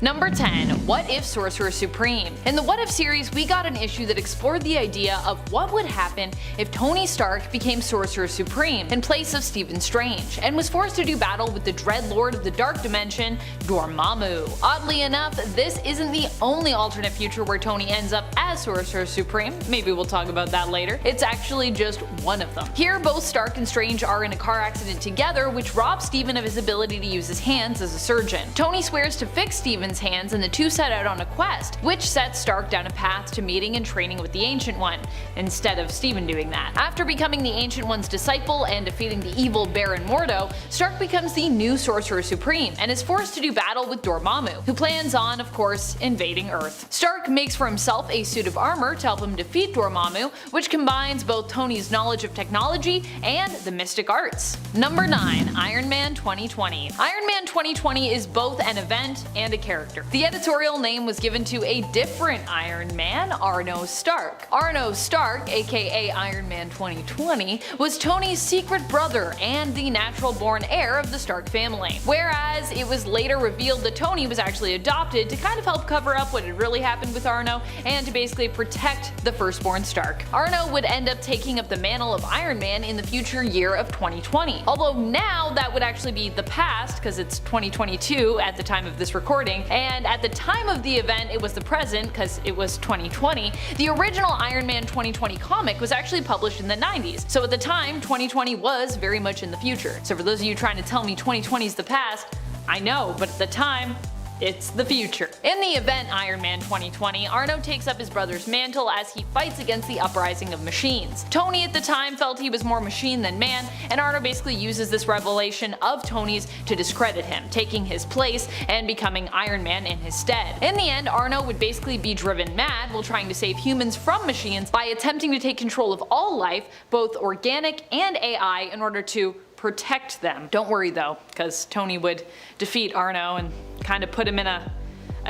Number 10. What if Sorcerer Supreme? In the What If series, we got an issue that explored the idea of what would happen if Tony Stark became Sorcerer Supreme in place of Stephen Strange, and was forced to do battle with the Dread Lord of the Dark Dimension, Dormammu. Oddly enough, this isn't the only alternate future where Tony ends up as Sorcerer Supreme. Maybe we'll talk about that later. It's actually just one of them. Here, both Stark and Strange are in a car accident together, which robs Stephen of his ability to use his hands as a surgeon. Tony swears to fix Stephen's hands, and the two set out on a quest, which sets Stark down a path to meeting and training with the Ancient One, instead of Stephen doing that. After becoming the Ancient One's disciple and defeating the evil Baron Mordo, Stark becomes the new Sorcerer Supreme, and is forced to do battle with Dormammu, who plans on, of course, invading Earth. Stark makes for himself a suit of armor to help him defeat Dormammu, which combines both Tony's knowledge of technology and the mystic arts. Number 9. Iron Man 2020. Iron Man 2020 is both an event and a character. The editorial name was given to a different Iron Man, Arno Stark. Arno Stark, aka Iron Man 2020, was Tony's secret brother and the natural-born heir of the Stark family. Whereas it was later revealed that Tony was actually adopted to kind of help cover up what had really happened with Arno and to basically protect the firstborn Stark. Arno would end up taking up the mantle of Iron Man in the future year of 2020. Although now that would actually be the past, because it's 2022 at the time of this recording, and at the time of the event it was the present because it was 2020. The original Iron Man 2020 comic was actually published in the 90s, so at the time 2020 was very much in the future. So for those of you trying to tell me 2020 is the past, I know, but at the time, it's the future. In the event Iron Man 2020, Arno takes up his brother's mantle as he fights against the uprising of machines. Tony at the time felt he was more machine than man, and Arno basically uses this revelation of Tony's to discredit him, taking his place and becoming Iron Man in his stead. In the end, Arno would basically be driven mad while trying to save humans from machines by attempting to take control of all life, both organic and AI, in order to protect them. Don't worry though, because Tony would defeat Arno and kind of put him in a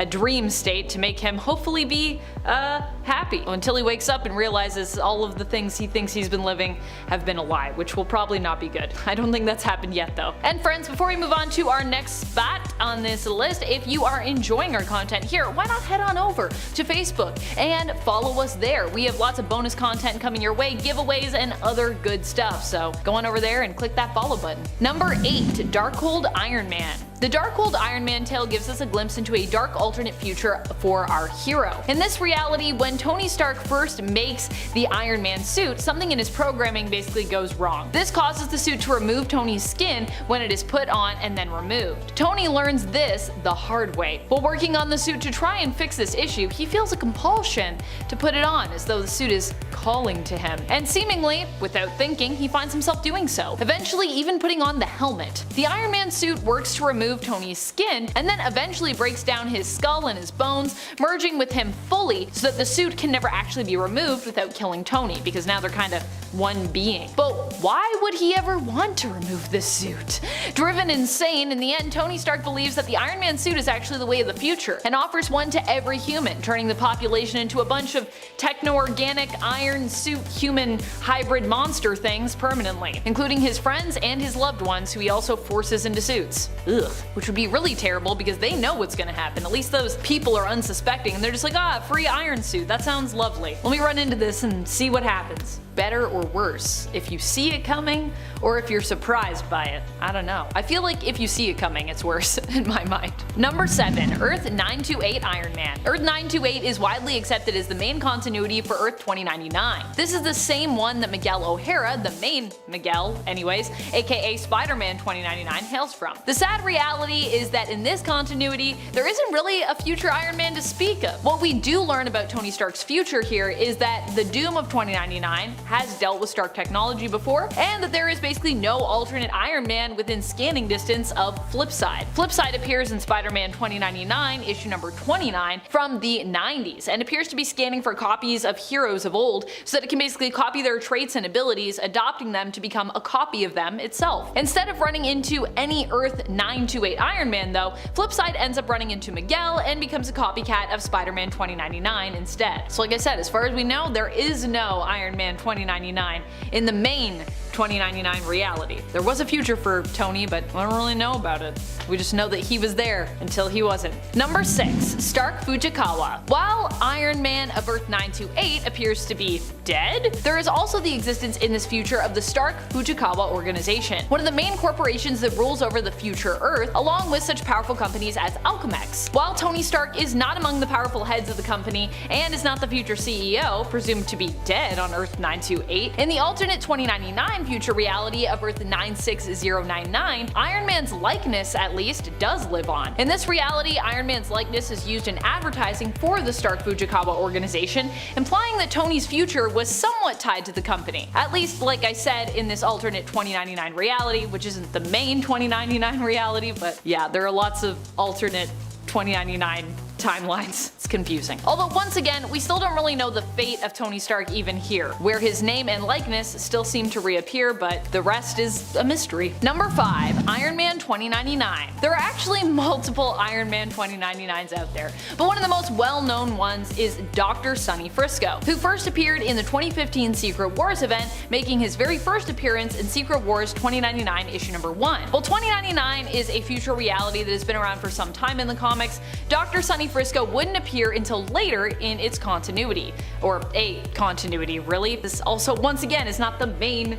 dream state to make him hopefully be happy until he wakes up and realizes all of the things he thinks he's been living have been a lie, which will probably not be good. I don't think that's happened yet though. And friends, before we move on to our next spot on this list, if you are enjoying our content here, why not head on over to Facebook and follow us there. We have lots of bonus content coming your way, giveaways and other good stuff, so go on over there and click that follow button. Number 8. Darkhold Iron Man. The Darkhold Iron Man tale gives us a glimpse into a dark alternate future for our hero. In this reality, when Tony Stark first makes the Iron Man suit, something in his programming basically goes wrong. This causes the suit to remove Tony's skin when it is put on and then removed. Tony learns this the hard way. While working on the suit to try and fix this issue, he feels a compulsion to put it on as though the suit is calling to him. And seemingly, without thinking, he finds himself doing so, eventually even putting on the helmet. The Iron Man suit works to remove Tony's skin and then eventually breaks down his skull and his bones, merging with him fully so that the suit can never actually be removed without killing Tony, because now they're kind of one being. But why would he ever want to remove this suit? Driven insane, in the end Tony Stark believes that the Iron Man suit is actually the way of the future and offers one to every human, turning the population into a bunch of techno-organic iron suit human hybrid monster things permanently, including his friends and his loved ones who he also forces into suits. Ugh. Which would be really terrible because they know what's gonna happen. At least those people are unsuspecting and they're just like, ah, free iron suit, that sounds lovely. Let me run into this and see what happens. Better or worse, if you see it coming or if you're surprised by it. I don't know. I feel like if you see it coming, it's worse in my mind. Number 7. Earth 928 Iron Man. Earth 928 is widely accepted as the main continuity for Earth 2099. This is the same one that Miguel O'Hara, the main Miguel anyways, aka Spider-Man 2099, hails from. The sad reality is that in this continuity, there isn't really a future Iron Man to speak of. What we do learn about Tony Stark's future here is that the Doom of 2099 has dealt with Stark technology before, and that there is basically no alternate Iron Man within scanning distance of Flipside. Flipside appears in Spider-Man 2099, issue number 29, from the 90s, and appears to be scanning for copies of heroes of old so that it can basically copy their traits and abilities, adopting them to become a copy of them itself. Instead of running into any Earth 928 Iron Man though, Flipside ends up running into Miguel and becomes a copycat of Spider-Man 2099 instead. So like I said, as far as we know, there is no Iron Man 2099 in the main 2099 reality. There was a future for Tony, but we don't really know about it. We just know that he was there until he wasn't. Number 6. Stark Fujikawa. While Iron Man of Earth 928 appears to be dead, there is also the existence in this future of the Stark Fujikawa organization, one of the main corporations that rules over the future Earth, along with such powerful companies as Alchemax. While Tony Stark is not among the powerful heads of the company and is not the future CEO, presumed to be dead on Earth 928, in the alternate 2099 future reality of Earth 96099, Iron Man's likeness, at least, does live on. In this reality, Iron Man's likeness is used in advertising for the Stark Fujikawa organization, implying that Tony's future was somewhat tied to the company. At least, like I said, in this alternate 2099 reality, which isn't the main 2099 reality, but yeah, there are lots of alternate 2099 timelines. It's confusing. Although once again, we still don't really know the fate of Tony Stark even here, where his name and likeness still seem to reappear, but the rest is a mystery. Number 5. Iron Man 2099. There are actually multiple Iron Man 2099s out there, but one of the most well-known ones is Dr. Sonny Frisco, who first appeared in the 2015 Secret Wars event, making his very first appearance in Secret Wars 2099 issue number 1. While 2099 is a future reality that has been around for some time in the comics, Dr. Sonny Frisco wouldn't appear until later in its continuity. Or a continuity, really. This also, once again, is not the main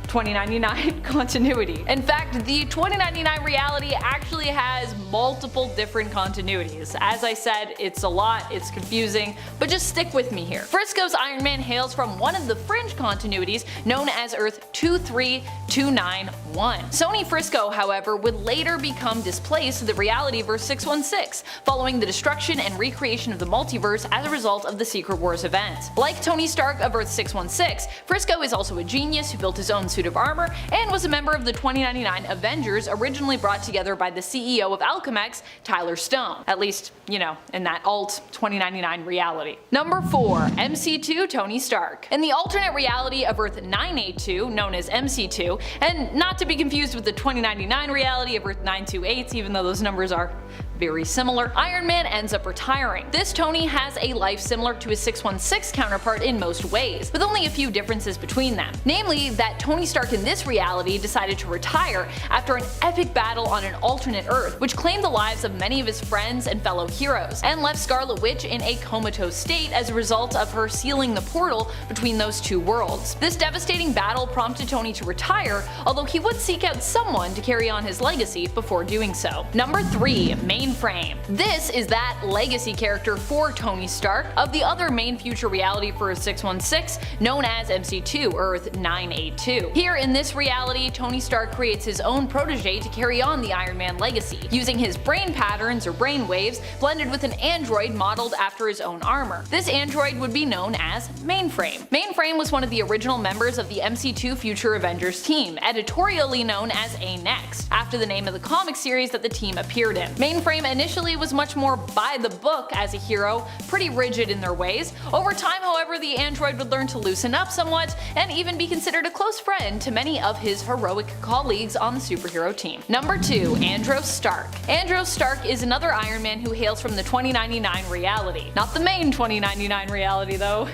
2099 continuity. In fact, the 2099 reality actually has multiple different continuities. As I said, it's a lot, it's confusing, but just stick with me here. Frisco's Iron Man hails from one of the fringe continuities known as Earth 23291. Sonny Frisco, however, would later become displaced to the reality of Earth 616, following the destruction and recreation of the multiverse as a result of the Secret Wars event. Like Tony Stark of Earth 616, Frisco is also a genius who built his own suit of armor and was a member of the 2099 Avengers, originally brought together by the CEO of Alchemax, Tyler Stone. At least, you know, in that alt 2099 reality. Number 4. MC2 Tony Stark. In the alternate reality of Earth 982, known as MC2, and not to be confused with the 2099 reality of Earth 928, even though those numbers are very similar, Iron Man ends up retiring. This Tony has a life similar to his 616 counterpart in most ways, with only a few differences between them. Namely, that Tony Stark in this reality decided to retire after an epic battle on an alternate Earth, which claimed the lives of many of his friends and fellow heroes, and left Scarlet Witch in a comatose state as a result of her sealing the portal between those two worlds. This devastating battle prompted Tony to retire, although he would seek out someone to carry on his legacy before doing so. Number 3. MAINFRAME. This is that legacy character for Tony Stark of the other main future reality for 616, known as MC2 Earth 982. Here in this reality, Tony Stark creates his own protege to carry on the Iron Man legacy, using his brain patterns or brain waves blended with an android modeled after his own armor. This android would be known as MAINFRAME. MAINFRAME was one of the original members of the MC2 Future Avengers team, editorially known as A-Next, after the name of the comic series that the team appeared in. MAINFRAME initially was much more by the book as a hero, pretty rigid in their ways. Over time, however, the android would learn to loosen up somewhat and even be considered a close friend to many of his heroic colleagues on the superhero team. Number 2. Andros Stark. Andros Stark is another Iron Man who hails from the 2099 reality. Not the main 2099 reality though.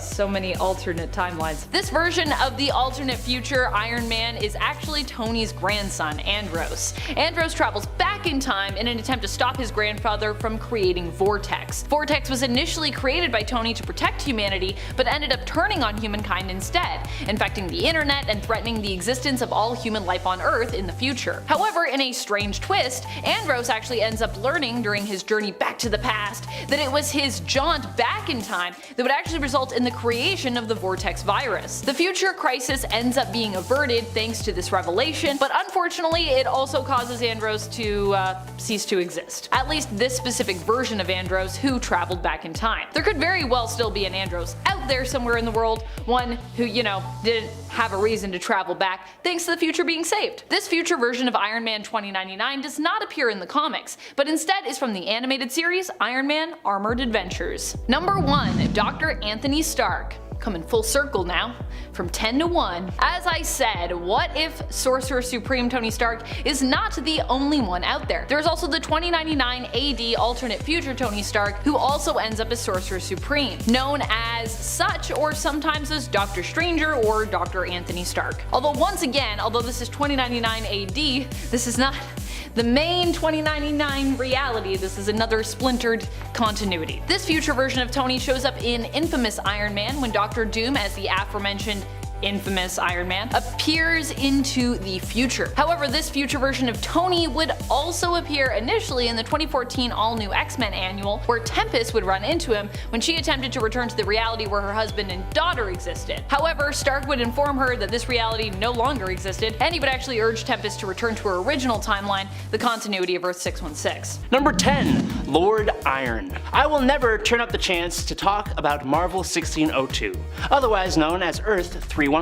So many alternate timelines. This version of the alternate future Iron Man is actually Tony's grandson, Andros. Andros travels back in time in an attempt to stop his grandfather from creating Vortex. Vortex was initially created by Tony to protect humanity, but ended up turning on humankind instead, infecting the internet and threatening the existence of all human life on Earth in the future. However, in a strange twist, Andros actually ends up learning during his journey back to the past that it was his jaunt back in time that would actually result in the creation of the Vortex virus. The future crisis ends up being averted thanks to this revelation, but unfortunately it also causes Andros to cease to exist. At least this specific version of Andros who traveled back in time. There could very well still be an Andros out there somewhere in the world, one who, you know, didn't have a reason to travel back thanks to the future being saved. This future version of Iron Man 2099 does not appear in the comics, but instead is from the animated series Iron Man Armored Adventures. Number 1. Dr. Anthony Stark. coming full circle now, from 10 to 1. As I said, what if Sorcerer Supreme Tony Stark is not the only one out there? There's also the 2099 AD alternate future Tony Stark, who also ends up as Sorcerer Supreme, known as such or sometimes as Dr. Stranger or Dr. Anthony Stark. Although once again, although this is 2099 AD, this is not the main 2099 reality. This is another splintered continuity. This future version of Tony shows up in Infamous Iron Man when Dr. Doom, as the aforementioned infamous Iron Man, appears into the future. However, this future version of Tony would also appear initially in the 2014 all-new X-Men annual, where Tempest would run into him when she attempted to return to the reality where her husband and daughter existed. However, Stark would inform her that this reality no longer existed, and he would actually urge Tempest to return to her original timeline, the continuity of Earth 616. Number 10. Lord Iron. I will never turn up the chance to talk about Marvel 1602, otherwise known as Earth 311.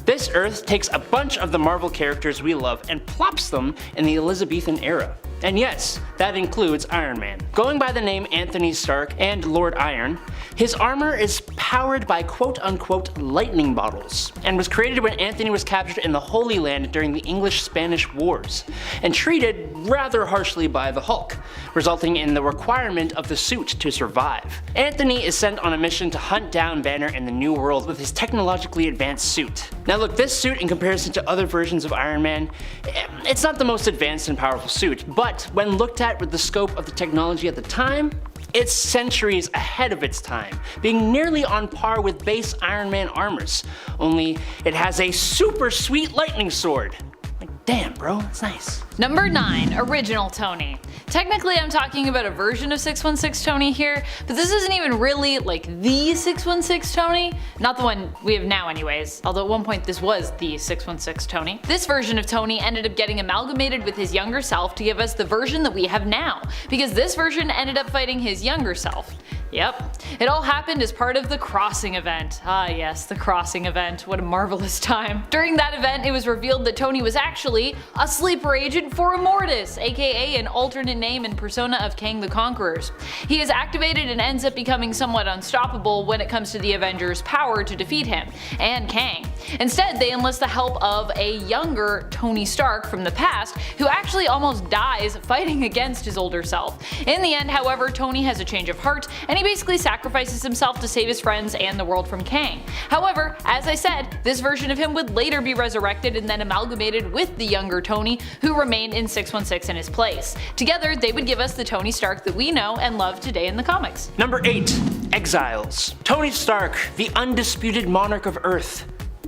This Earth takes a bunch of the Marvel characters we love and plops them in the Elizabethan era. And yes, that includes Iron Man. Going by the name Anthony Stark and Lord Iron, his armor is powered by quote-unquote lightning bottles, and was created when Anthony was captured in the Holy Land during the English-Spanish Wars, and treated rather harshly by the Hulk, resulting in the requirement of the suit to survive. Anthony is sent on a mission to hunt down Banner in the New World with his technologically advanced suit. Now look, this suit in comparison to other versions of Iron Man, it's not the most advanced and powerful suit, but when looked at with the scope of the technology at the time, it's centuries ahead of its time, being nearly on par with base Iron Man armors, only it has a super sweet lightning sword. Like, damn bro, it's nice. Number 9. Original Tony. Technically I'm talking about a version of 616 Tony here, but this isn't even really like the 616 Tony. Not the one we have now anyways, although at one point this was the 616 Tony. This version of Tony ended up getting amalgamated with his younger self to give us the version that we have now, because this version ended up fighting his younger self. Yep. It all happened as part of the Crossing event. Ah yes, the Crossing event. What a marvelous time. During that event, it was revealed that Tony was actually a sleeper agent for Immortus, aka an alternate name and persona of Kang the Conqueror's. He is activated and ends up becoming somewhat unstoppable when it comes to the Avengers' power to defeat him, and Kang. Instead, they enlist the help of a younger Tony Stark from the past, who actually almost dies fighting against his older self. In the end, however, Tony has a change of heart, and he basically sacrifices himself to save his friends and the world from Kang. However, as I said, this version of him would later be resurrected and then amalgamated with the younger Tony, who remained in 616 in his place. Together, they would give us the Tony Stark that we know and love today in the comics. Number 8. Exiles. Tony Stark, the undisputed monarch of Earth.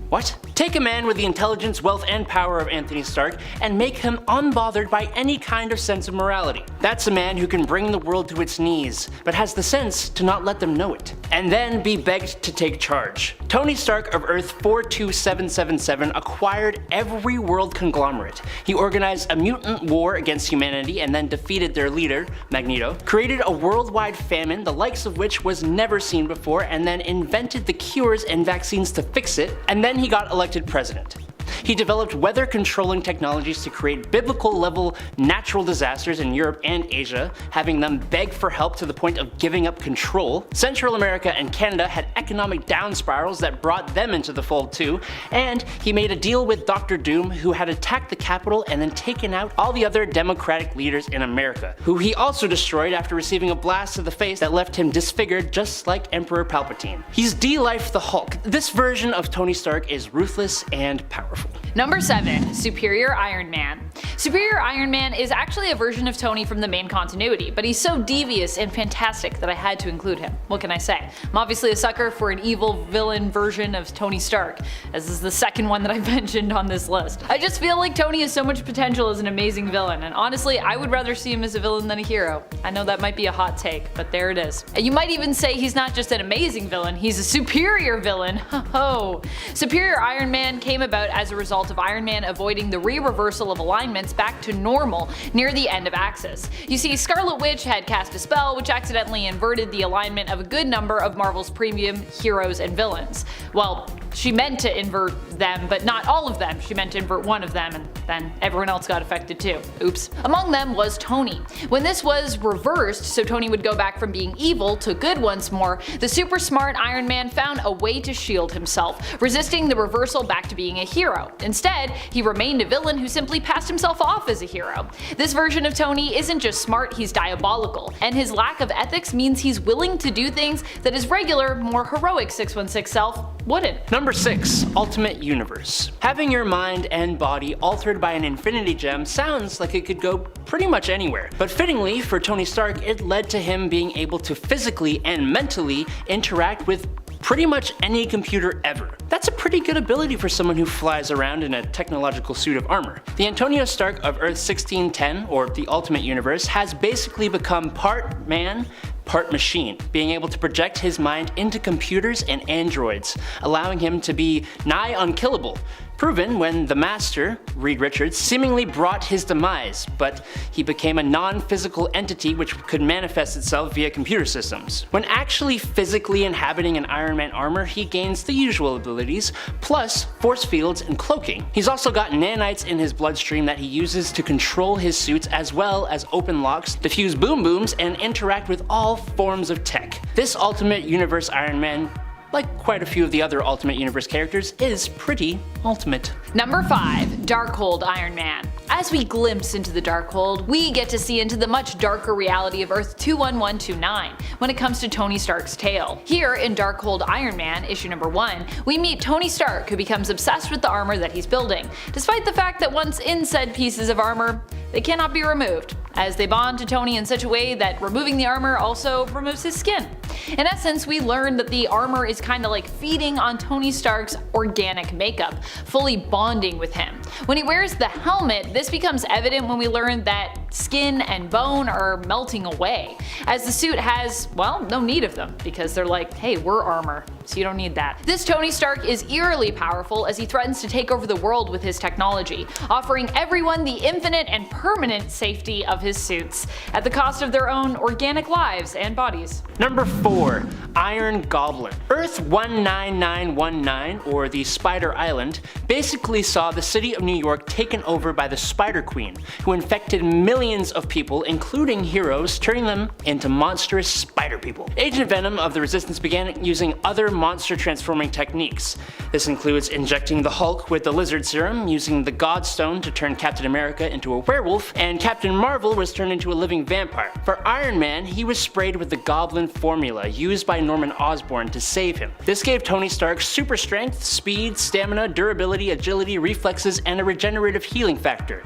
What? Take a man with the intelligence, wealth, and power of Anthony Stark and make him unbothered by any kind of sense of morality. That's a man who can bring the world to its knees, but has the sense to not let them know it, and then be begged to take charge. Tony Stark of Earth 42777 acquired every world conglomerate. He organized a mutant war against humanity and then defeated their leader, Magneto, created a worldwide famine, the likes of which was never seen before, and then invented the cures and vaccines to fix it, and then he got elected president. He developed weather-controlling technologies to create biblical-level natural disasters in Europe and Asia, having them beg for help to the point of giving up control. Central America and Canada had economic down spirals that brought them into the fold too, and he made a deal with Dr. Doom, who had attacked the Capitol and then taken out all the other democratic leaders in America, who he also destroyed after receiving a blast to the face that left him disfigured just like Emperor Palpatine. He's D-Life the Hulk. This version of Tony Stark is ruthless and powerful. Number 7. Superior Iron Man. Superior Iron Man is actually a version of Tony from the main continuity, but he's so devious and fantastic that I had to include him. What can I say? I'm obviously a sucker for an evil villain version of Tony Stark, as this is the second one that I've mentioned on this list. I just feel like Tony has so much potential as an amazing villain, and honestly, I would rather see him as a villain than a hero. I know that might be a hot take, but there it is. And you might even say he's not just an amazing villain, he's a superior villain. Ho ho! Superior Iron Man came about as a a result of Iron Man avoiding the reversal of alignments back to normal near the end of Axis. You see, Scarlet Witch had cast a spell which accidentally inverted the alignment of a good number of Marvel's premium heroes and villains. Well, she meant to invert them, but not all of them. She meant to invert one of them, and then everyone else got affected too. Oops. Among them was Tony. When this was reversed, so Tony would go back from being evil to good once more, the super smart Iron Man found a way to shield himself, resisting the reversal back to being a hero. Instead, he remained a villain who simply passed himself off as a hero. This version of Tony isn't just smart, he's diabolical, and his lack of ethics means he's willing to do things that his regular, more heroic 616 self wouldn't. Number 6. Ultimate Universe. Having your mind and body altered by an Infinity Gem sounds like it could go pretty much anywhere, but fittingly for Tony Stark, it led to him being able to physically and mentally interact with pretty much any computer ever. That's a pretty good ability for someone who flies around in a technological suit of armor. The Antonio Stark of Earth 1610, or the Ultimate Universe, has basically become part man, part machine, being able to project his mind into computers and androids, allowing him to be nigh unkillable. Proven when the Master, Reed Richards, seemingly brought his demise, but he became a non-physical entity which could manifest itself via computer systems. When actually physically inhabiting an Iron Man armor, he gains the usual abilities, plus force fields and cloaking. He's also got nanites in his bloodstream that he uses to control his suits, as well as open locks, defuse boom booms, and interact with all forms of tech. This Ultimate Universe Iron Man, like quite a few of the other Ultimate Universe characters, is pretty ultimate. Number 5. Darkhold Iron Man. As we glimpse into the Darkhold, we get to see into the much darker reality of Earth 21129 when it comes to Tony Stark's tale. Here in Darkhold Iron Man, issue number 1, we meet Tony Stark, who becomes obsessed with the armor that he's building, despite the fact that once in said pieces of armor, they cannot be removed, as they bond to Tony in such a way that removing the armor also removes his skin. In essence, we learn that the armor is kinda like feeding on Tony Stark's organic makeup, fully bonding with him. When he wears the helmet, this becomes evident when we learn that skin and bone are melting away, as the suit has, well, no need of them, because they're like, hey, we're armor, so you don't need that. This Tony Stark is eerily powerful as he threatens to take over the world with his technology, offering everyone the infinite and permanent safety of his suits, at the cost of their own organic lives and bodies. Number 4. Iron Goblin. Earth 19919, or the Spider Island, basically saw the city of New York taken over by the Spider Queen, who infected millions of people, including heroes, turning them into monstrous spider people. Agent Venom of the Resistance began using other monster transforming techniques. This includes injecting the Hulk with the Lizard Serum, using the Godstone to turn Captain America into a werewolf, and Captain Marvel was turned into a living vampire. For Iron Man, he was sprayed with the Goblin formula used by Norman Osborn to save him. This gave Tony Stark super strength, speed, stamina, durability, agility, reflexes, and a regenerative healing factor.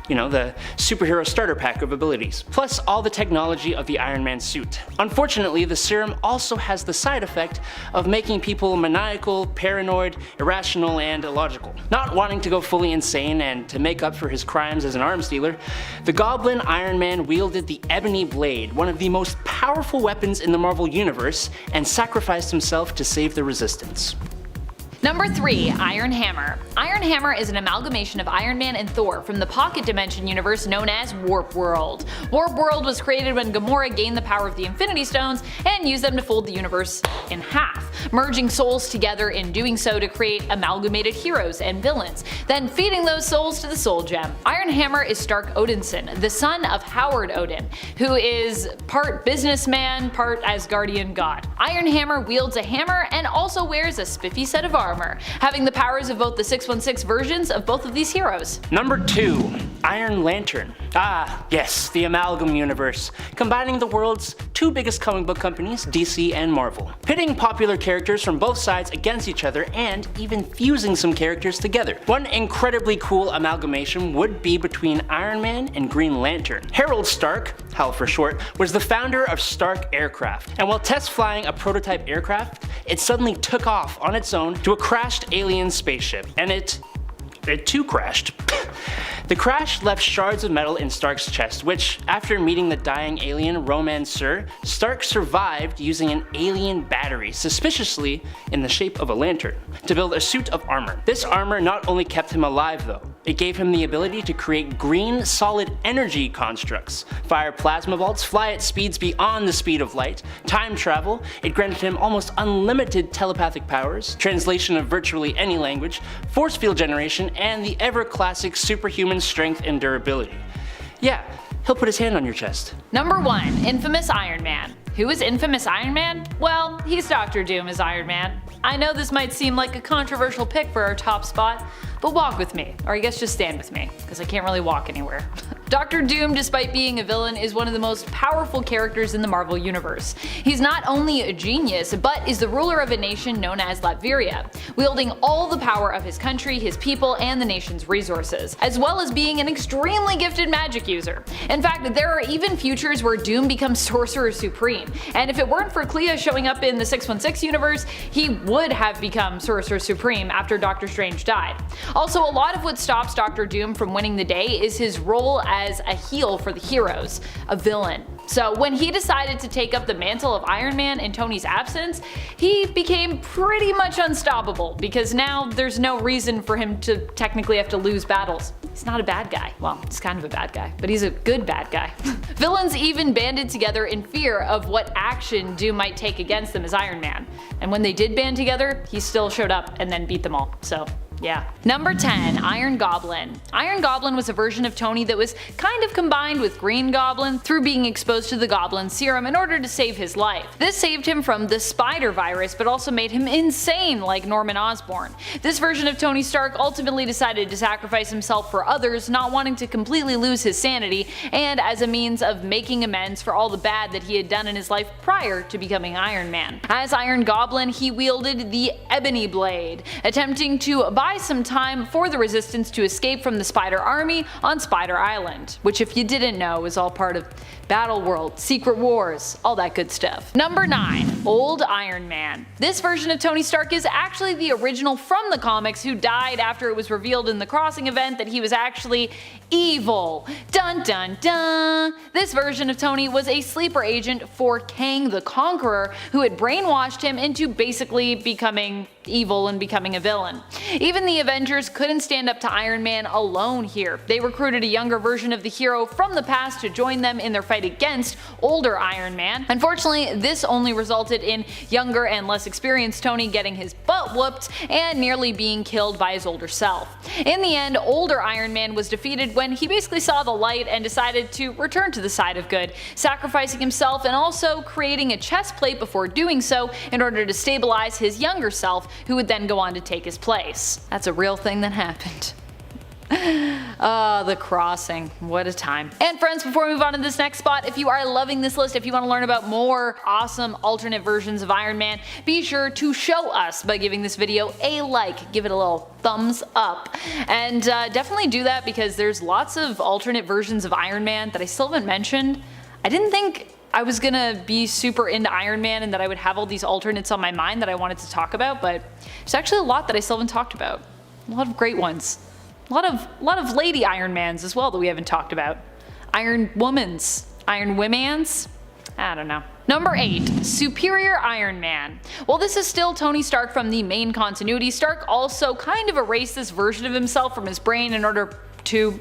You know, the superhero starter pack of abilities, plus all the technology of the Iron Man suit. Unfortunately, the serum also has the side effect of making people maniacal, paranoid, irrational, and illogical. Not wanting to go fully insane and to make up for his crimes as an arms dealer, the Goblin Iron Man wielded the Ebony Blade, one of the most powerful weapons in the Marvel Universe, and sacrificed himself to save the Resistance. Number 3. Iron Hammer. Iron Hammer is an amalgamation of Iron Man and Thor from the Pocket Dimension universe known as Warp World. Warp World was created when Gamora gained the power of the Infinity Stones and used them to fold the universe in half, merging souls together in doing so to create amalgamated heroes and villains, then feeding those souls to the Soul Gem. Iron Hammer is Stark Odinson, the son of Howard Odin, who is part businessman, part Asgardian god. Iron Hammer wields a hammer and also wears a spiffy set of armor, having the powers of both the 616 versions of both of these heroes. Number 2. Iron Lantern. Ah, yes, the Amalgam Universe, combining the world's two biggest comic book companies, DC and Marvel, pitting popular characters from both sides against each other and even fusing some characters together. One incredibly cool amalgamation would be between Iron Man and Green Lantern. Harold Stark, HAL for short, was the founder of Stark Aircraft, and while test flying a prototype aircraft, it suddenly took off on its own to a crashed alien spaceship, and it too crashed. The crash left shards of metal in Stark's chest, which, after meeting the dying alien Romancer, Stark survived using an alien battery, suspiciously in the shape of a lantern, to build a suit of armor. This armor not only kept him alive though, it gave him the ability to create green solid energy constructs, fire plasma bolts, fly at speeds beyond the speed of light, time travel, it granted him almost unlimited telepathic powers, translation of virtually any language, force field generation, and the ever classic superhuman strength and durability. Yeah, he'll put his hand on your chest. Number 1. Infamous Iron Man. Who is Infamous Iron Man? Well, he's Doctor Doom as Iron Man. I know this might seem like a controversial pick for our top spot, but walk with me, or I guess just stand with me, because I can't really walk anywhere. Doctor Doom, despite being a villain, is one of the most powerful characters in the Marvel Universe. He's not only a genius, but is the ruler of a nation known as Latveria, wielding all the power of his country, his people, and the nation's resources, as well as being an extremely gifted magic user. In fact, there are even futures where Doom becomes Sorcerer Supreme, and if it weren't for Clea showing up in the 616 universe, he would have become Sorcerer Supreme after Doctor Strange died. Also, a lot of what stops Doctor Doom from winning the day is his role as a heel for the heroes, a villain. So when he decided to take up the mantle of Iron Man in Tony's absence, he became pretty much unstoppable, because now there's no reason for him to technically have to lose battles. He's not a bad guy. Well, he's kind of a bad guy, but he's a good bad guy. Villains even banded together in fear of what action Doom might take against them as Iron Man. And when they did band together, he still showed up and then beat them all. So yeah. Number 10. Iron Goblin. Iron Goblin was a version of Tony that was kind of combined with Green Goblin through being exposed to the Goblin serum in order to save his life. This saved him from the spider virus, but also made him insane like Norman Osborn. This version of Tony Stark ultimately decided to sacrifice himself for others, not wanting to completely lose his sanity, and as a means of making amends for all the bad that he had done in his life prior to becoming Iron Man. As Iron Goblin, he wielded the Ebony Blade, attempting to buy some time for the Resistance to escape from the Spider Army on Spider Island, which, if you didn't know, is all part of Battle World, Secret Wars, all that good stuff. Number 9. Old Iron Man. This version of Tony Stark is actually the original from the comics, who died after it was revealed in the Crossing event that he was actually evil. Dun dun dun! This version of Tony was a sleeper agent for Kang the Conqueror, who had brainwashed him into basically becoming evil and becoming a villain. Even the Avengers couldn't stand up to Iron Man alone here. They recruited a younger version of the hero from the past to join them in their fight against older Iron Man. Unfortunately, this only resulted in younger and less experienced Tony getting his butt whooped and nearly being killed by his older self. In the end, older Iron Man was defeated when he basically saw the light and decided to return to the side of good, sacrificing himself and also creating a chest plate before doing so in order to stabilize his younger self, who would then go on to take his place. That's a real thing that happened. The Crossing, what a time. And friends, before we move on to this next spot, if you are loving this list, if you want to learn about more awesome alternate versions of Iron Man, be sure to show us by giving this video a like, give it a little thumbs up, and definitely do that, because there's lots of alternate versions of Iron Man that I still haven't mentioned. I didn't think I was gonna be super into Iron Man and that I would have all these alternates on my mind that I wanted to talk about, but there's actually a lot that I still haven't talked about. A lot of great ones. A lot of lady Iron Mans as well that we haven't talked about. Iron Womans, Iron Womans, I don't know. Number 8. Superior Iron Man. While this is still Tony Stark from the main continuity, Stark also kind of erased this version of himself from his brain in order to...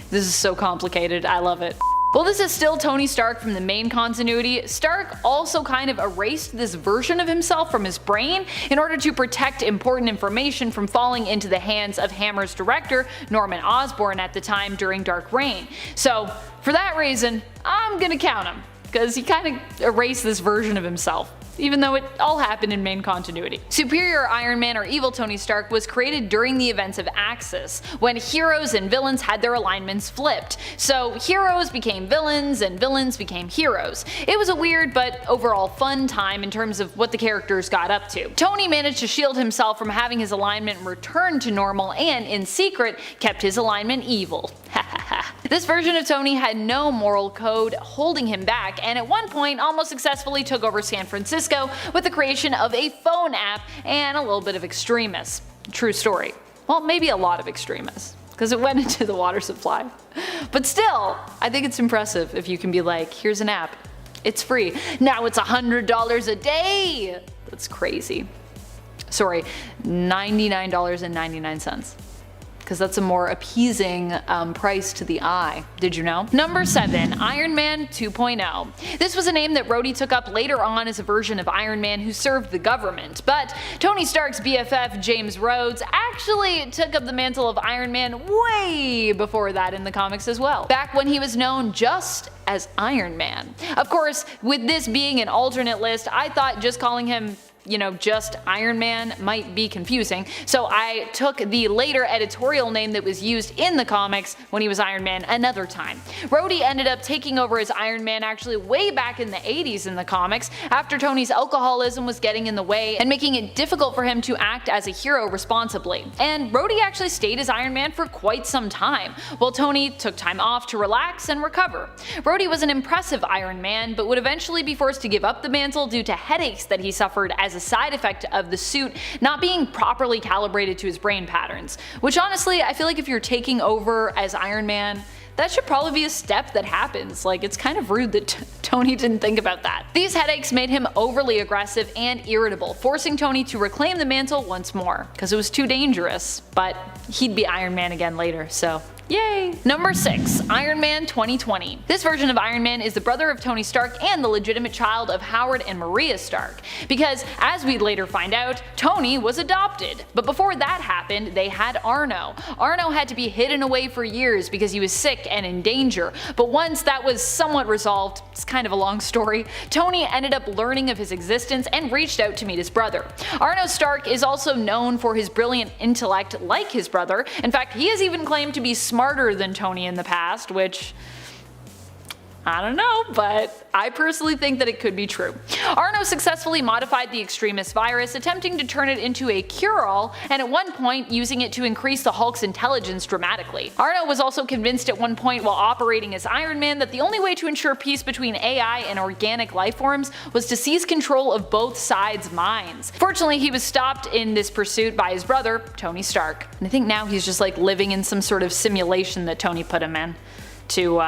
This is so complicated, I love it. While this is still Tony Stark from the main continuity, Stark also kind of erased this version of himself from his brain in order to protect important information from falling into the hands of Hammer's director, Norman Osborn, at the time during Dark Reign. So for that reason, I'm gonna count him, because he kind of erased this version of himself, even though it all happened in main continuity. Superior Iron Man, or Evil Tony Stark, was created during the events of Axis, when heroes and villains had their alignments flipped. So heroes became villains and villains became heroes. It was a weird but overall fun time in terms of what the characters got up to. Tony managed to shield himself from having his alignment return to normal, and in secret kept his alignment evil. This version of Tony had no moral code holding him back, and at one point almost successfully took over San Francisco with the creation of a phone app and a little bit of extremists. True story. Well, maybe a lot of extremists, because it went into the water supply. But still, I think it's impressive if you can be like, here's an app, it's free, now it's $100 a day! That's crazy. Sorry, $99.99. Because that's a more appeasing price to the eye. Did you know? Number 7. Iron Man 2.0. This was a name that Rhodey took up later on as a version of Iron Man who served the government, but Tony Stark's BFF James Rhodes actually took up the mantle of Iron Man way before that in the comics as well, back when he was known just as Iron Man. Of course, with this being an alternate list, I thought just calling him just Iron Man might be confusing, so I took the later editorial name that was used in the comics when he was Iron Man another time. Rhodey ended up taking over as Iron Man actually way back in the 80s in the comics, after Tony's alcoholism was getting in the way and making it difficult for him to act as a hero responsibly. And Rhodey actually stayed as Iron Man for quite some time, while Tony took time off to relax and recover. Rhodey was an impressive Iron Man, but would eventually be forced to give up the mantle due to headaches that he suffered as a side effect of the suit not being properly calibrated to his brain patterns. Which honestly, I feel like if you're taking over as Iron Man, that should probably be a step that happens. Like, it's kind of rude that Tony didn't think about that. These headaches made him overly aggressive and irritable, forcing Tony to reclaim the mantle once more, because it was too dangerous, but he'd be Iron Man again later, so yay! Number 6. Iron Man 2020. This version of Iron Man is the brother of Tony Stark and the legitimate child of Howard and Maria Stark, because as we'd later find out, Tony was adopted. But before that happened, they had Arno. Arno had to be hidden away for years because he was sick and in danger, but once that was somewhat resolved, it's kind of a long story, Tony ended up learning of his existence and reached out to meet his brother. Arno Stark is also known for his brilliant intellect like his brother. In fact, he has even claimed to be smarter than Tony in the past, which I don't know, but I personally think that it could be true. Arno successfully modified the extremist virus, attempting to turn it into a cure-all, and at one point using it to increase the Hulk's intelligence dramatically. Arno was also convinced at one point while operating as Iron Man that the only way to ensure peace between AI and organic life forms was to seize control of both sides' minds. Fortunately, he was stopped in this pursuit by his brother, Tony Stark. And I think now he's just like living in some sort of simulation that Tony put him in to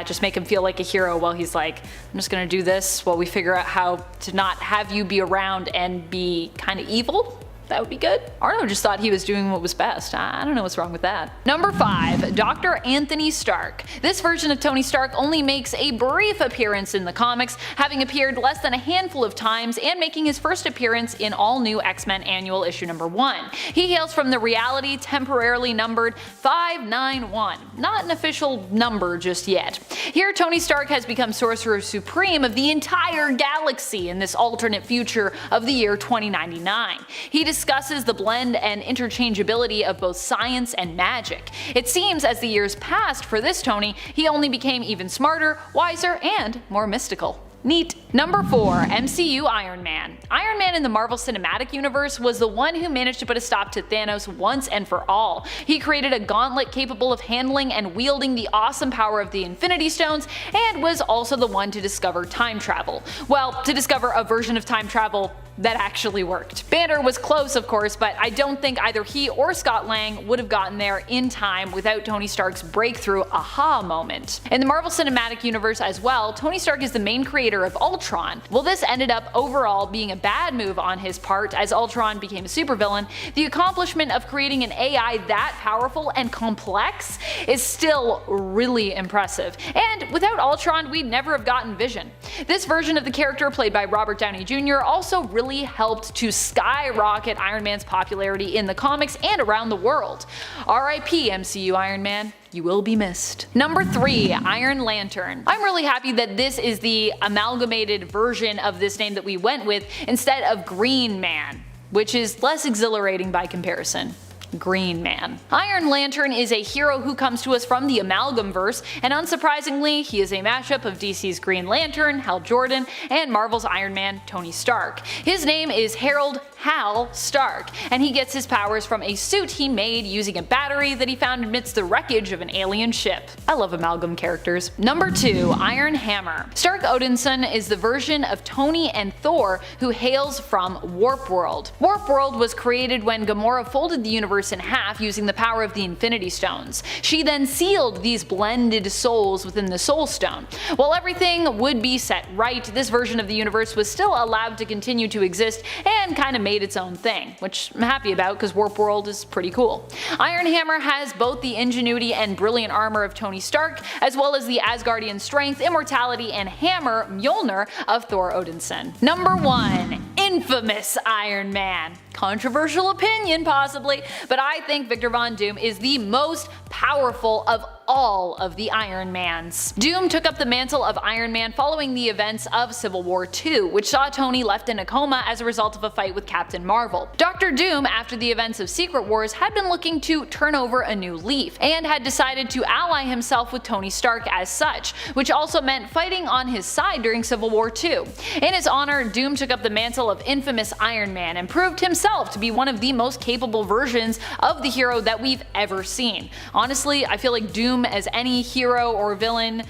just make him feel like a hero while he's like, I'm just gonna do this while we figure out how to not have you be around and be kind of evil. That would be good. Arno just thought he was doing what was best. I don't know what's wrong with that. Number 5. Dr. Anthony Stark. This version of Tony Stark only makes a brief appearance in the comics, having appeared less than a handful of times and making his first appearance in all new X-Men Annual Issue Number 1. He hails from the reality temporarily numbered 591. Not an official number just yet. Here, Tony Stark has become Sorcerer Supreme of the entire galaxy in this alternate future of the year 2099. He discusses the blend and interchangeability of both science and magic. It seems as the years passed for this Tony, he only became even smarter, wiser, and more mystical. Neat. Number 4. MCU Iron Man. Iron Man in the Marvel Cinematic Universe was the one who managed to put a stop to Thanos once and for all. He created a gauntlet capable of handling and wielding the awesome power of the Infinity Stones, and was also the one to discover time travel. Well, to discover a version of time travel that actually worked. Banner was close, of course, but I don't think either he or Scott Lang would have gotten there in time without Tony Stark's breakthrough aha moment. In the Marvel Cinematic Universe as well, Tony Stark is the main creator of Ultron. While this ended up overall being a bad move on his part as Ultron became a supervillain, the accomplishment of creating an AI that powerful and complex is still really impressive. And without Ultron, we'd never have gotten Vision. This version of the character, played by Robert Downey Jr., also really helped to skyrocket Iron Man's popularity in the comics and around the world. R.I.P. MCU Iron Man. You will be missed. Number 3. Iron Lantern. I'm really happy that this is the amalgamated version of this name that we went with instead of Green Man, which is less exhilarating by comparison. Green Man. Iron Lantern is a hero who comes to us from the Amalgamverse, and unsurprisingly, he is a mashup of DC's Green Lantern, Hal Jordan, and Marvel's Iron Man, Tony Stark. His name is Harold Hal Stark, and he gets his powers from a suit he made using a battery that he found amidst the wreckage of an alien ship. I love amalgam characters. Number 2. Iron Hammer. Stark Odinson is the version of Tony and Thor who hails from Warp World. Warp World was created when Gamora folded the universe universe in half using the power of the Infinity Stones. She then sealed these blended souls within the Soul Stone. While everything would be set right, this version of the universe was still allowed to continue to exist and kinda made its own thing, which I'm happy about because Warp World is pretty cool. Iron Hammer has both the ingenuity and brilliant armor of Tony Stark, as well as the Asgardian strength, immortality, and hammer Mjolnir of Thor Odinson. Number 1. Infamous Iron Man. Controversial opinion possibly, but I think Victor Von Doom is the most powerful of all of the Iron Mans. Doom took up the mantle of Iron Man following the events of Civil War II, which saw Tony left in a coma as a result of a fight with Captain Marvel. Dr. Doom, after the events of Secret Wars, had been looking to turn over a new leaf, and had decided to ally himself with Tony Stark as such, which also meant fighting on his side during Civil War II. In his honor, Doom took up the mantle of infamous Iron Man and proved himself to be one of the most capable versions of the hero that we've ever seen. Honestly, I feel like Doom as any hero or villain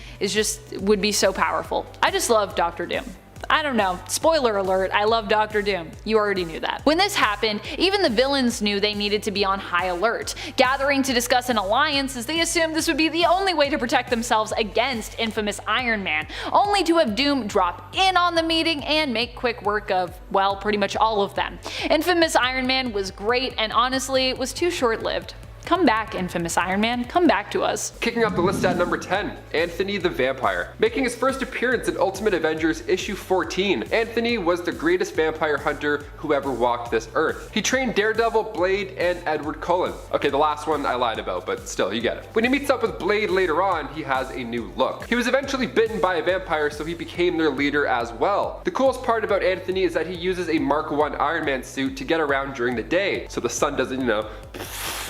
would be so powerful. I just love Dr. Doom. I don't know, spoiler alert, I love Dr. Doom. You already knew that. When this happened, even the villains knew they needed to be on high alert, gathering to discuss an alliance as they assumed this would be the only way to protect themselves against infamous Iron Man, only to have Doom drop in on the meeting and make quick work of, well, pretty much all of them. Infamous Iron Man was great and honestly was too short-lived. Come back, Infamous Iron Man, come back to us. Kicking off the list at number 10, Anthony the Vampire. Making his first appearance in Ultimate Avengers issue 14, Anthony was the greatest vampire hunter who ever walked this earth. He trained Daredevil, Blade, and Edward Cullen. Okay, the last one I lied about, but still, you get it. When he meets up with Blade later on, he has a new look. He was eventually bitten by a vampire, so he became their leader as well. The coolest part about Anthony is that he uses a Mark I Iron Man suit to get around during the day, so the sun doesn't,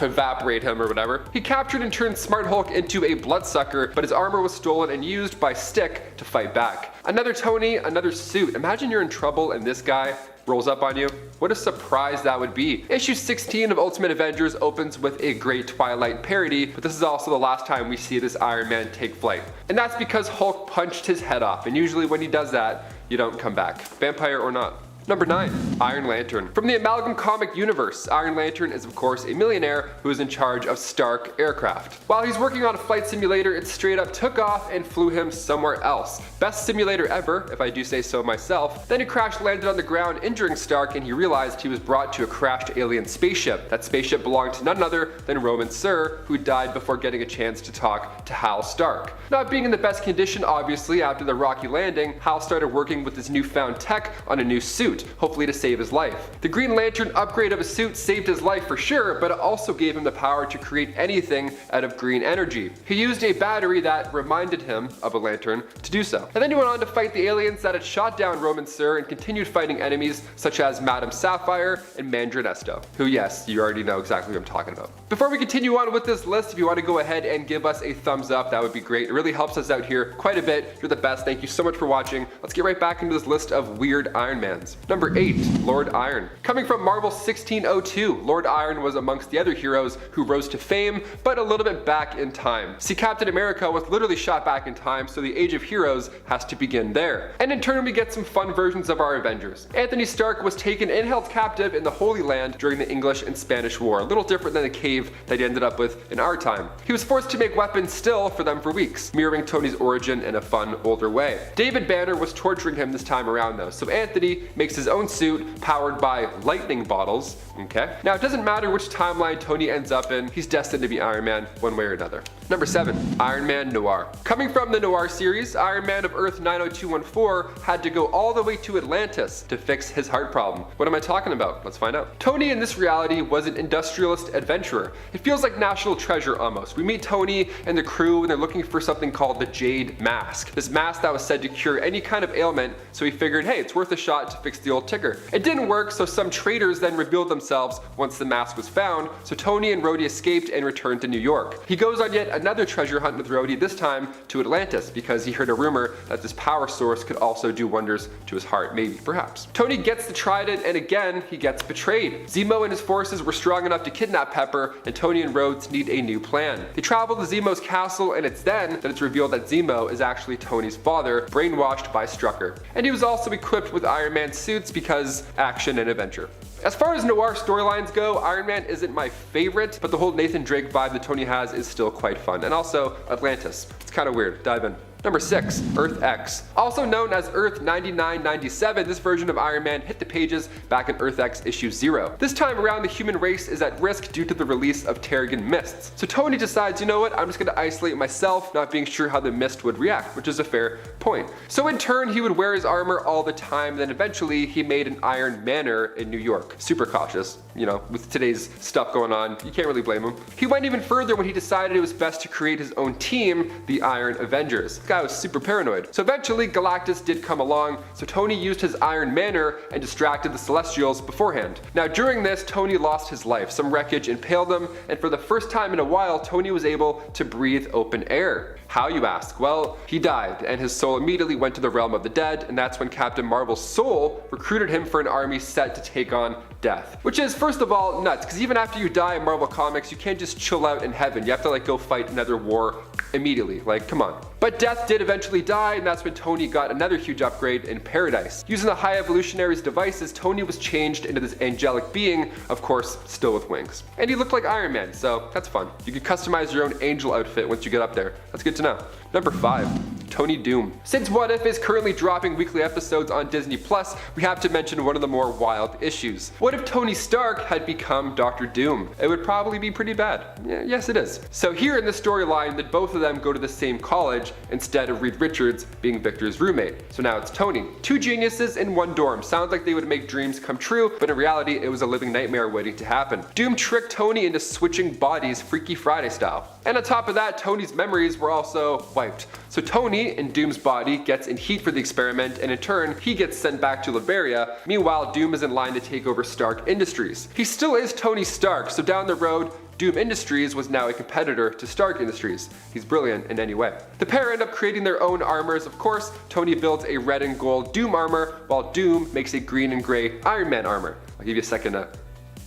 evaporate him or whatever. He captured and turned Smart Hulk into a bloodsucker, but his armor was stolen and used by Stick to fight back. Another Tony, another suit. Imagine you're in trouble and this guy rolls up on you. What a surprise that would be. Issue 16 of Ultimate Avengers opens with a great Twilight parody, but this is also the last time we see this Iron Man take flight. And that's because Hulk punched his head off, and usually when he does that, you don't come back, vampire or not. Number 9. Iron Lantern. From the Amalgam comic universe, Iron Lantern is of course a millionaire who is in charge of Stark Aircraft. While he's working on a flight simulator, it straight up took off and flew him somewhere else. Best simulator ever, if I do say so myself. Then he crash landed on the ground, injuring Stark, and he realized he was brought to a crashed alien spaceship. That spaceship belonged to none other than Roman Sur, who died before getting a chance to talk to Hal Stark. Not being in the best condition, obviously, after the rocky landing, Hal started working with his newfound tech on a new suit, hopefully to save his life. The Green Lantern upgrade of his suit saved his life for sure, but it also gave him the power to create anything out of green energy. He used a battery that reminded him of a lantern to do so. And then he went on to fight the aliens that had shot down Roman Sur and continued fighting enemies such as Madame Sapphire and Mandarin Esto, who, yes, you already know exactly what I'm talking about. Before we continue on with this list, if you want to go ahead and give us a thumbs up, that would be great. It really helps us out here quite a bit. You're the best. Thank you so much for watching. Let's get right back into this list of weird Iron Mans. Number 8, Lord Iron. Coming from Marvel 1602, Lord Iron was amongst the other heroes who rose to fame, but a little bit back in time. See, Captain America was literally shot back in time, so the Age of Heroes has to begin there. And in turn, we get some fun versions of our Avengers. Anthony Stark was taken and held captive in the Holy Land during the English and Spanish War, a little different than the cave that he ended up with in our time. He was forced to make weapons still for them for weeks, mirroring Tony's origin in a fun, older way. David Banner was torturing him this time around though, so Anthony makes his own suit powered by lightning bottles. Okay. Now it doesn't matter which timeline Tony ends up in, he's destined to be Iron Man one way or another. Number 7, Iron Man Noir. Coming from the Noir series, Iron Man of Earth 90214 had to go all the way to Atlantis to fix his heart problem. What am I talking about? Let's find out. Tony in this reality was an industrialist adventurer. It feels like National Treasure almost. We meet Tony and the crew and they're looking for something called the Jade Mask. This mask that was said to cure any kind of ailment, so he figured, hey, it's worth a shot to fix the old ticker. It didn't work, so some traitors then revealed themselves once the mask was found, so Tony and Rhodey escaped and returned to New York. He goes on yet another treasure hunt with Rhodey, this time to Atlantis, because he heard a rumor that this power source could also do wonders to his heart, maybe, perhaps. Tony gets the trident, and again, he gets betrayed. Zemo and his forces were strong enough to kidnap Pepper, and Tony and Rhodes need a new plan. They travel to Zemo's castle, and it's then that it's revealed that Zemo is actually Tony's father, brainwashed by Strucker. And he was also equipped with Iron Man suits because action and adventure. As far as Noir storylines go, Iron Man isn't my favorite, but the whole Nathan Drake vibe that Tony has is still quite fun. And also Atlantis. It's kind of weird. Dive in. Number 6, Earth X. Also known as Earth 9997, this version of Iron Man hit the pages back in Earth X issue 0. This time around, the human race is at risk due to the release of Terrigen mists. So Tony decides, you know what, I'm just going to isolate myself, not being sure how the mist would react, which is a fair point. So in turn, he would wear his armor all the time, then eventually he made an Iron Manor in New York. Super cautious, you know, with today's stuff going on, you can't really blame him. He went even further when he decided it was best to create his own team, the Iron Avengers. Guy was super paranoid. So eventually Galactus did come along, so Tony used his Iron Manor and distracted the Celestials beforehand. Now during this, Tony lost his life. Some wreckage impaled him, and for the first time in a while, Tony was able to breathe open air. How, you ask? Well, he died, and his soul immediately went to the realm of the dead, and that's when Captain Marvel's soul recruited him for an army set to take on death. Which is, first of all, nuts, because even after you die in Marvel Comics, you can't just chill out in heaven. You have to like go fight another war immediately. Like, come on. But Death did eventually die, and that's when Tony got another huge upgrade in Paradise. Using the High Evolutionary's devices, Tony was changed into this angelic being, of course, still with wings. And he looked like Iron Man, so that's fun. You can customize your own angel outfit once you get up there. That's good to know. Number 5, Tony Doom. Since What If is currently dropping weekly episodes on Disney+, we have to mention one of the more wild issues. What if Tony Stark had become Dr. Doom? It would probably be pretty bad. Yeah, yes, it is. So here in the storyline, that both of them go to the same college instead of Reed Richards being Victor's roommate. So now it's Tony. Two geniuses in one dorm. Sounds like they would make dreams come true, but in reality, it was a living nightmare waiting to happen. Doom tricked Tony into switching bodies Freaky Friday style. And on top of that, Tony's memories were also wiped. So Tony, in Doom's body, gets in heat for the experiment, and in turn, he gets sent back to Liberia. Meanwhile, Doom is in line to take over Stark Industries. He still is Tony Stark, so down the road, Doom Industries was now a competitor to Stark Industries. He's brilliant in any way. The pair end up creating their own armors. Of course, Tony builds a red and gold Doom armor, while Doom makes a green and gray Iron Man armor. I'll give you a second to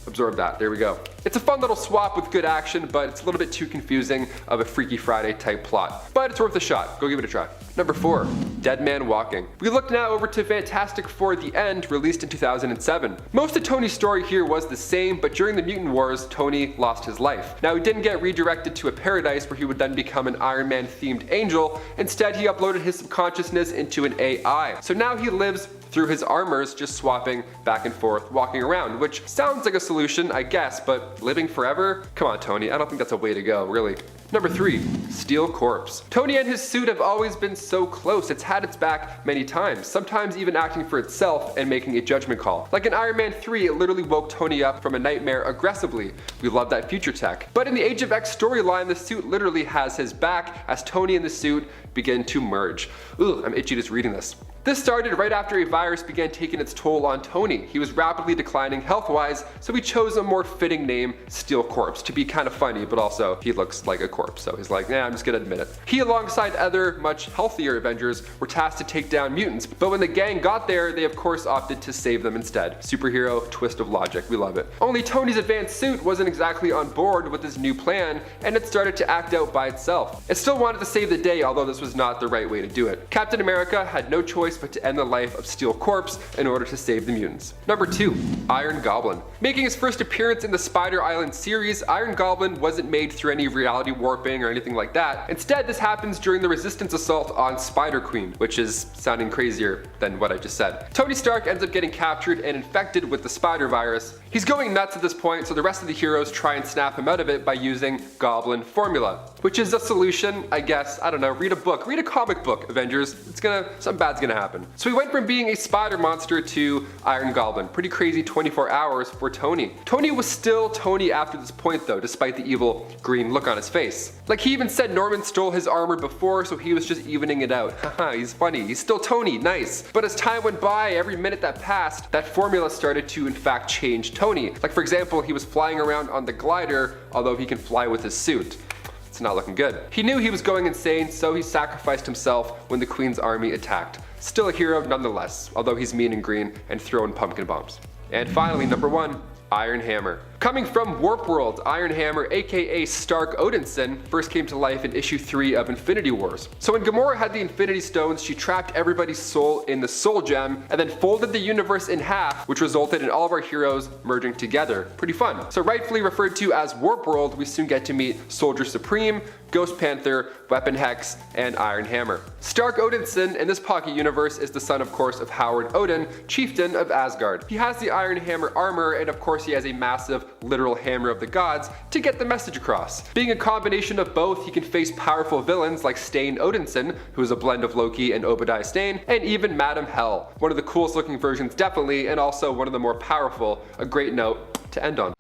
absorb that. There we go. It's a fun little swap with good action, but it's a little bit too confusing of a Freaky Friday type plot. But it's worth a shot. Go give it a try. Number 4, Dead Man Walking. We look now over to Fantastic Four: The End, released in 2007. Most of Tony's story here was the same, but during the Mutant Wars, Tony lost his life. Now he didn't get redirected to a paradise where he would then become an Iron Man themed angel. Instead, he uploaded his subconsciousness into an AI. So now he lives through his armors, just swapping back and forth, walking around, which sounds like a solution, I guess, but living forever? Come on, Tony, I don't think that's a way to go, really. Number 3, Steel Corpse. Tony and his suit have always been so close. It's had its back many times, sometimes even acting for itself and making a judgment call. Like in Iron Man 3, it literally woke Tony up from a nightmare aggressively. We love that future tech. But in the Age of X storyline, the suit literally has his back as Tony and the suit begin to merge. Ugh, I'm itchy just reading this. This started right after a virus began taking its toll on Tony. He was rapidly declining health-wise, so he chose a more fitting name, Steel Corpse, to be kind of funny, but also he looks like a corpse, so he's like, nah, I'm just gonna admit it. He, alongside other, much healthier Avengers, were tasked to take down mutants, but when the gang got there, they of course opted to save them instead. Superhero twist of logic, we love it. Only Tony's advanced suit wasn't exactly on board with his new plan, and it started to act out by itself. It still wanted to save the day, although this was not the right way to do it. Captain America had no choice but to end the life of Steel Corpse in order to save the mutants. Number 2, Iron Goblin. Making his first appearance in the Spider Island series, Iron Goblin wasn't made through any reality warping or anything like that. Instead, this happens during the Resistance assault on Spider-Queen, which is sounding crazier than what I just said. Tony Stark ends up getting captured and infected with the spider virus. He's going nuts at this point, so the rest of the heroes try and snap him out of it by using Goblin formula, which is a solution, I guess. I don't know, read a book, read a comic book, Avengers. Something bad's gonna happen. So we went from being a spider monster to Iron Goblin. Pretty crazy 24 hours for Tony. Tony was still Tony after this point though, despite the evil green look on his face. Like he even said Norman stole his armor before, so he was just evening it out. Haha, he's funny, he's still Tony, nice. But as time went by, every minute that passed, that formula started to in fact change Tony. Like for example, he was flying around on the glider, although he can fly with his suit. It's not looking good. He knew he was going insane, so he sacrificed himself when the Queen's army attacked. Still a hero nonetheless, although he's mean and green and throwing pumpkin bombs. And finally, number 1, Iron Hammer. Coming from Warp World, Iron Hammer, aka Stark Odinson, first came to life in issue 3 of Infinity Wars. So when Gamora had the Infinity Stones, she trapped everybody's soul in the Soul Gem, and then folded the universe in half, which resulted in all of our heroes merging together. Pretty fun. So rightfully referred to as Warp World, we soon get to meet Soldier Supreme, Ghost Panther, Weapon Hex, and Iron Hammer. Stark Odinson in this pocket universe is the son, of course, of Howard Odin, chieftain of Asgard. He has the Iron Hammer armor, and of course he has a massive literal hammer of the gods to get the message across. Being a combination of both, he can face powerful villains like Stain Odinson, who is a blend of Loki and Obadiah Stane, and even Madam Hell, one of the coolest looking versions definitely, and also one of the more powerful. A great note to end on.